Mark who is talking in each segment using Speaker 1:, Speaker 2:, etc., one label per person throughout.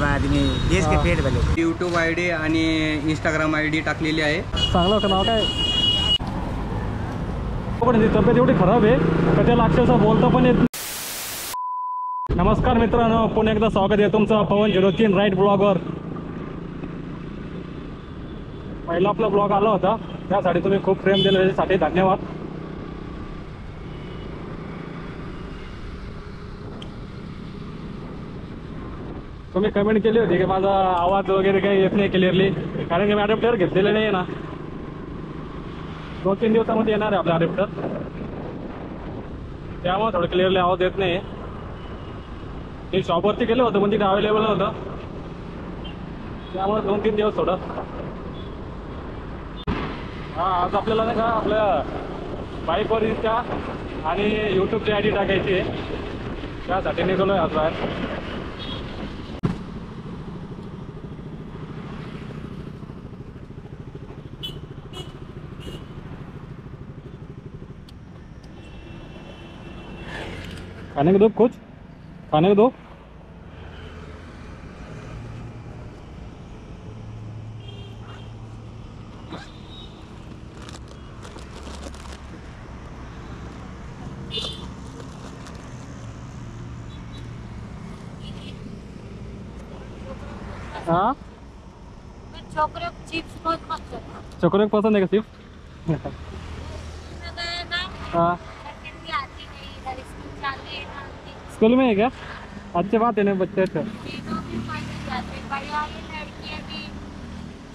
Speaker 1: आदमी देश के पेट भले.
Speaker 2: YouTube ID आणि इंस्टाग्राम ID टाकलेली आहे.
Speaker 3: चांगलं होतं नाव काय? पण तब्येत एवढी खराब आहे का त्याला अक्षरशः बोलता पण येत नाही. नमस्कार मित्रांनो, पुन्हा एकदा स्वागत आहे तुमचं पवन 03 राईट ब्लॉगवर. पहिला आपला ब्लॉग आला होता, त्यासाठी तुम्ही खूप प्रेम दिलं, त्याच्यासाठी धन्यवाद. तुम्ही कमेंट केली होती की माझा आवाज वगैरे काही येत नाही क्लिअरली, कारण की मी अडॅप्टर घेतलेले नाही आहे ना. 2-3 दिवसामध्ये येणार आहे आपला अडॅप्टर, त्यामुळे थोडं क्लिअरली आवाज येत नाही. मी शॉपवरती केलं होतं पण तिथे अवेलेबल नव्हतं, त्यामुळे 2-3 दिवस थोडं. आज आपल्याला नाही का आपल्या बाईकवर इंस्टा आणि यूट्यूबची ID टाकायची आहे, त्यासाठी निघालो आहे आज बाहेर. खाने को दो कुछ, खाने को दो. हाँ
Speaker 4: चॉकलेट चिप्स बहुत पसंद है.
Speaker 3: चॉकलेट पसंद है क्या सिर्फ? हाँ स्कूल में है क्या? अच्छी बात है ना, बच्चे अच्छा.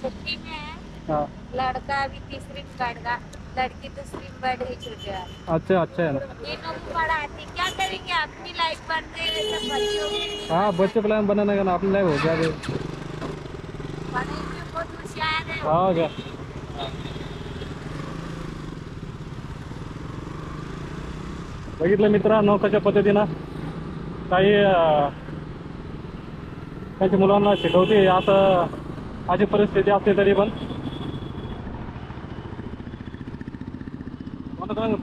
Speaker 4: छुट्टी में है.
Speaker 3: हाँ
Speaker 4: लड़का अभी तीसरी में पढ़ेगा, लड़की दूसरी में पढ़ रही छुट्टियां.
Speaker 3: अच्छा अच्छा है ना.
Speaker 4: तीनों को पढ़ाती, क्या करेंगे अपनी लाइफ बनते हैं सब बच्चों की.
Speaker 3: हाँ बच्चे प्लान बनाने का ना, अपनी लाइफ हो गया अभी.
Speaker 4: पढ़ाई में बहुत होशियार है.
Speaker 3: हाँ क्या बघितलं मित्रांनो कशा पद्धतीनं काही त्यांच्या मुलांना शिकवते. असं अशी परिस्थिती असते तरी पण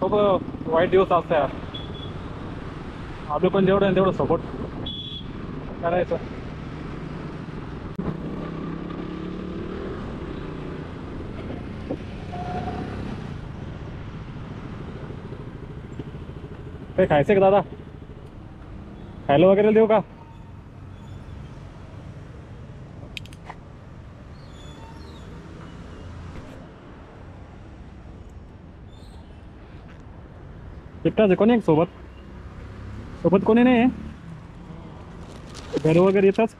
Speaker 3: खूप वाईट दिवस असतात यार. आपलं पण जेवढं आहे तेवढं सपोर्ट करायचं. काही खायचं का दादा? खायला वगैरे देऊ का? एकटाच आहे, कोणी एक सोबत? सोबत कोणी नाही आहे? घर वगैरे येतच.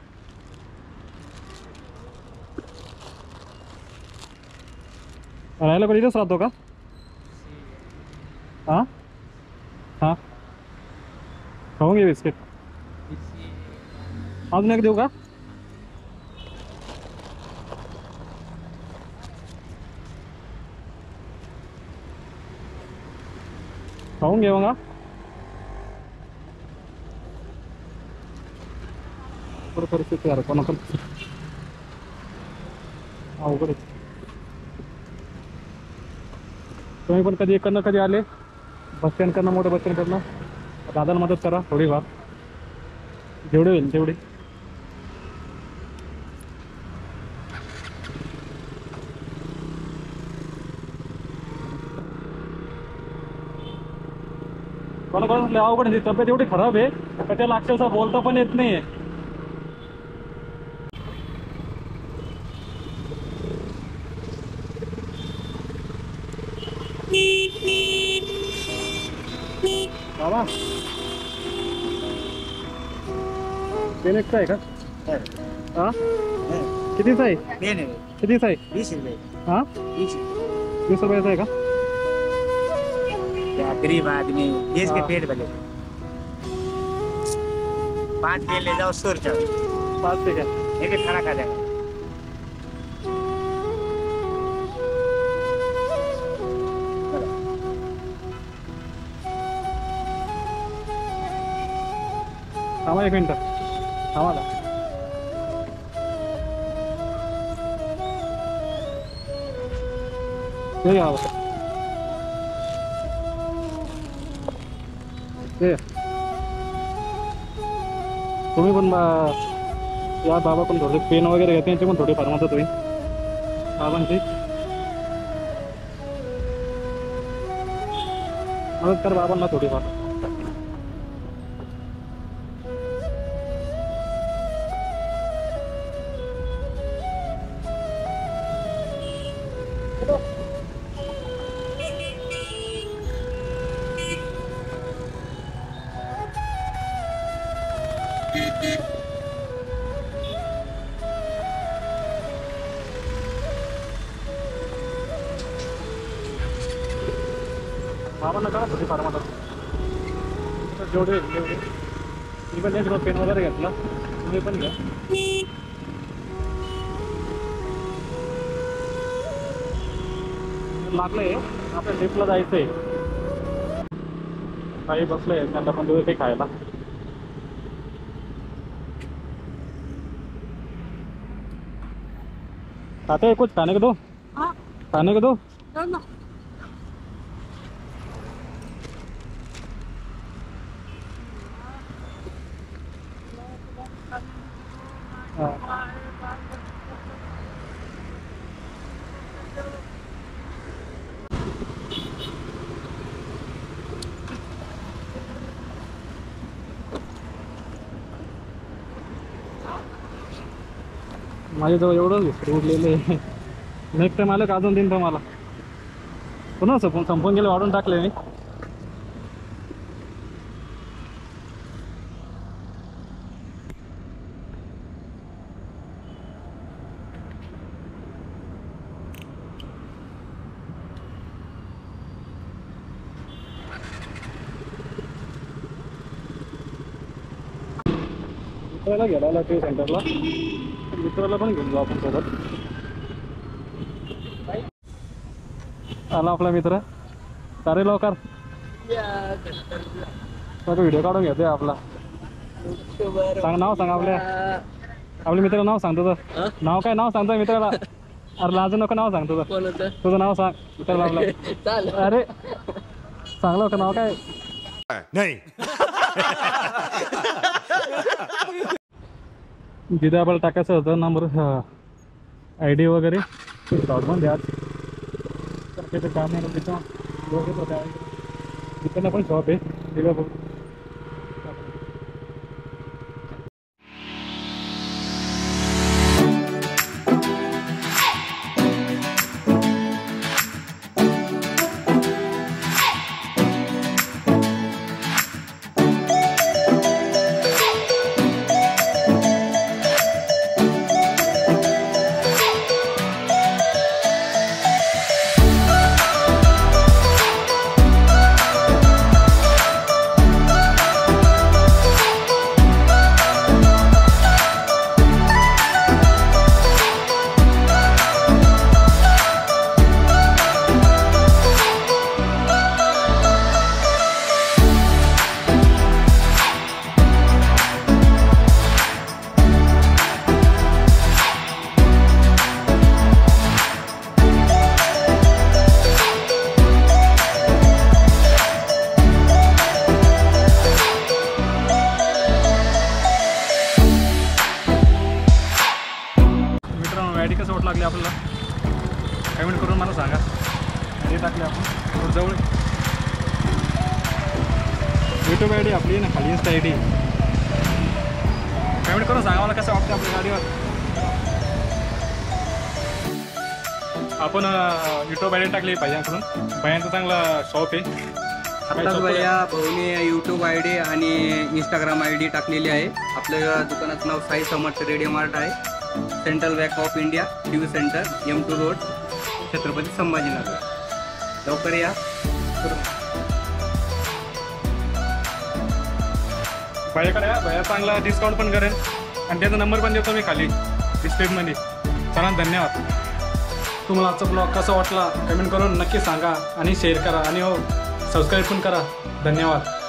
Speaker 3: राहायला पण इथंच राहतो का? हां हां खाऊन घे बिस्किट. अजून एक देऊ का? खाऊन घे मग. थोडं परिस्थिती यार कोणाकडे अवघड. तुम्ही पण कधी इकडनं कधी आले बस स्टँडकडनं, मोठं बस स्टँडकडनं, दादाला मदत करा थोडीफार, जेवढे होईल तेवढी. कोणाकोणाला अवघड आहे, तब्येत एवढी खराब आहे का त्याला अक्षरशः बोलता पण येत नाही. बाबा पेन एकटा आहे का? हा कितीचा आहे? कितीचा आहे?
Speaker 1: 20 रुपये.
Speaker 3: हा 20 रुपयाचा आहे का?
Speaker 1: क्या गरीब आदमी देश के पेट भले. 5 पेन ले जाओ 100 रुपये.
Speaker 3: 5 ठीक है,
Speaker 1: एक एक खाना खा जाएगा.
Speaker 3: थांबा 1 मिनिट, थांबा ना. हे घ्या ते तुम्ही पण या बाबा पण थोडे पेन वगैरे घेते त्यांची पण थोडी फार मदत होईल बाबांची. मदत कर बाबांना थोडीफार. बाबांना करा थोडी फार मदत जेवढे जेवढे. मी पण एक पेन वगैरे घेतला, तुम्ही पण घ्या. लागलंय आपल्या ट्रिपला जायचंय. काही बसलंय त्यांना पण देऊ काही खायला. खाते हैं कुछ खाने को दो. खाने को दो. माझ्याजवळ एवढंच बिस्किट उरलेले आहे. नेक्स्ट टाइम आलं का अजून देईन तुम्हाला. पुन्हा संपून गेले, वाढून टाकले मी. मित्राला घ्यायला ते सेंटरला, मित्राला पण घेऊन जाऊ आपण सोबत. आला आपला मित्र. सारे लवकर व्हिडिओ काढून घेतोय आपला. सांग नाव सांग आपल्या मित्राचं नाव सांगतो तर. नाव काय नाव सांगतो मित्राला. अरे लाजू नको, नाव सांगतो तर. तुझं नाव सांग मित्राला आपला. अरे सांगलं का नाव काय
Speaker 5: नाही.
Speaker 3: जिथे आपल्याला टाकायचं होतं नंबर ID वगैरे शॉर्ट पण द्या. त्याचं काम नाही तिकडनं पण शॉप आहे. ठीक आहे. आयडी कसं वाट लागली आपल्याला कमेंट करून मला सांगा. आयडी टाकली आपण जवळ. यूट्यूब आयडी आपली ना, खाली इंस्टा आयडी. कमेंट करून सांगा मला कसं वाटतं आपल्या गाडीवर. आपण यूट्यूब आयडी टाकली पाहिजे. भयांचं चांगला शॉप आहे.
Speaker 2: आताच भैया भाऊने यूट्यूब ID आणि इंस्टाग्राम ID टाकलेली आहे. आपल्या दुकानाचं नाव साई समर्थ रेडिओ मार्ट आहे. Central bank of India TV centre M2 road Chhatrapati Sambhajinagar. लवकर या.
Speaker 3: भैयाकडे या. भैया चांगला डिस्काउंट पण करेल आणि त्याचा नंबर पण देतो मी खाली डिस्प्लेमध्ये. चला धन्यवाद. तुम्हाला आजचा ब्लॉग कसा वाटला कमेंट करून नक्की सांगा आणि शेअर करा आणि हो सबस्क्राईब पण करा. धन्यवाद.